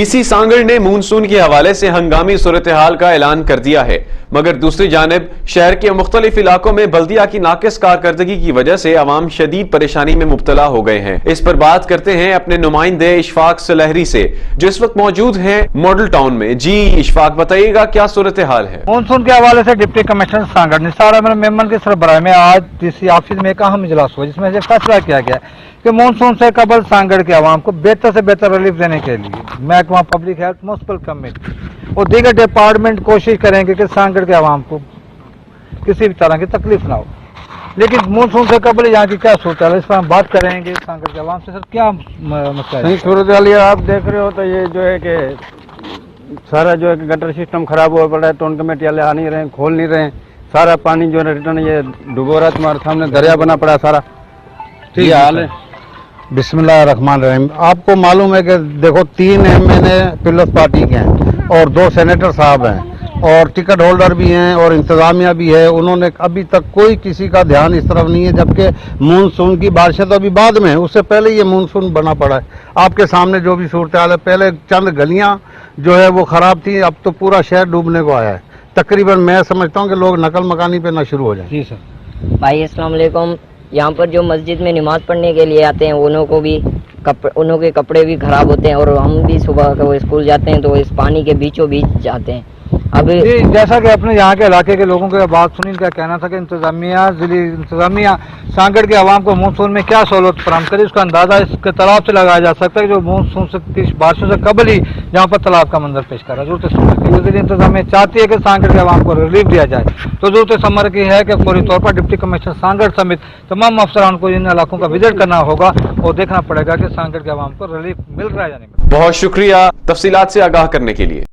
D C سانگڑ نے monsoon کے حوالے سے ہنگامی صورتحال کا اعلان کر دیا ہے، مگر دوسری جانب شہر کے مختلف علاقوں میں بلدیہ کی ناقص کارکردگی کی وجہ سے عوام شدید پریشانی میں مبتلا ہو گئے ہیں۔ اس پر بات کرتے ہیں اپنے نمائندے اشفاق سلہری سے جو اس وقت موجود ہیں ماڈل ٹاؤن میں۔ جی اشفاق، بتائیے گا کیا صورتحال ہے؟ مونسون کے حوالے سے ڈپٹی کمشنر سانگڑ نثار احمد میمن کی سربراہی میں آج ڈی سی آفس میں ایک اہم اجلاس ہوا، جس میں یہ فیصلہ کیا گیا کہ مونسون سے قبل سانگڑ کے عوام کو بہتر سے بہتر ریلیف دینے کے لیے محکمہ پبلک ہیلتھ، میونسپل کمیٹی اور دیگر ڈپارٹمنٹ کوشش کریں گے کہ سانگڑ کے عوام کو کسی بھی طرح کی تکلیف نہ ہو۔ لیکن مونسون سے قبل یہاں کی کیا صورتحال ہے، اس پر ہم بات کریں گے سانگڑ کے عوام سے۔ سر کیا مسئلہ ہے؟ صورتحال آپ دیکھ رہے ہو تو یہ جو ہے کہ سارا جو ہے کہ گٹر سسٹم خراب ہوا پڑا ہے، ٹون کمیٹی والے آ نہیں رہے ہیں، کھول نہیں رہے ہیں، سارا پانی جو ہے ریٹرن یہ ڈبو رہا، تمہارے سامنے دریا بنا پڑا سارا، یہ حال ہے۔ بسم اللہ الرحمن الرحیم۔ آپ کو معلوم ہے کہ دیکھو 3 MN پیپلز پارٹی کے ہیں اور 2 سینیٹر صاحب ہیں اور ٹکٹ ہولڈر بھی ہیں اور انتظامیہ بھی ہے، انہوں نے ابھی تک کوئی کسی کا دھیان اس طرف نہیں ہے، جبکہ مونسون کی بارشیں تو ابھی بعد میں ہے، اس سے پہلے یہ مونسون بنا پڑا ہے۔ آپ کے سامنے جو بھی صورتحال ہے، پہلے چند گلیاں جو ہے وہ خراب تھی، اب تو پورا شہر ڈوبنے کو آیا ہے۔ تقریباً میں سمجھتا ہوں کہ لوگ نقل مکانی پہ نہ شروع ہو جائیں۔ جی سر۔ بھائی السلام علیکم۔ یہاں پر جو مسجد میں نماز پڑھنے کے لیے آتے ہیں انہوں کے کپڑے بھی خراب ہوتے ہیں، اور ہم بھی صبح کو اسکول جاتے ہیں تو اس پانی کے بیچوں بیچ جاتے ہیں۔ اب جی جیسا کہ اپنے یہاں کے علاقے کے لوگوں کی بات سنی، ان کا کہنا تھا کہ ضلعی انتظامیہ سانگڑ کے عوام کو مونسون میں کیا سہولت فراہم کرے، اس کا اندازہ اس کے تالاب سے لگایا جا سکتا ہے جو مونسون سے بارشوں سے قبل ہی جہاں پر تالاب کا منظر پیش کر رہا ہے۔ ضلعی انتظامیہ چاہتی ہے کہ سانگڑ کے عوام کو ریلیف دیا جائے، تو ضرورت ثمر کی ہے کہ فوری طور پر ڈپٹی کمشنر سانگڑ سمیت تمام افسران کو ان علاقوں کا وزٹ کرنا ہوگا اور دیکھنا پڑے گا کہ سانگڑ کے عوام کو ریلیف مل رہا ہے یا نہیں۔ بہت شکریہ تفصیلات سے آگاہ کرنے کے لیے۔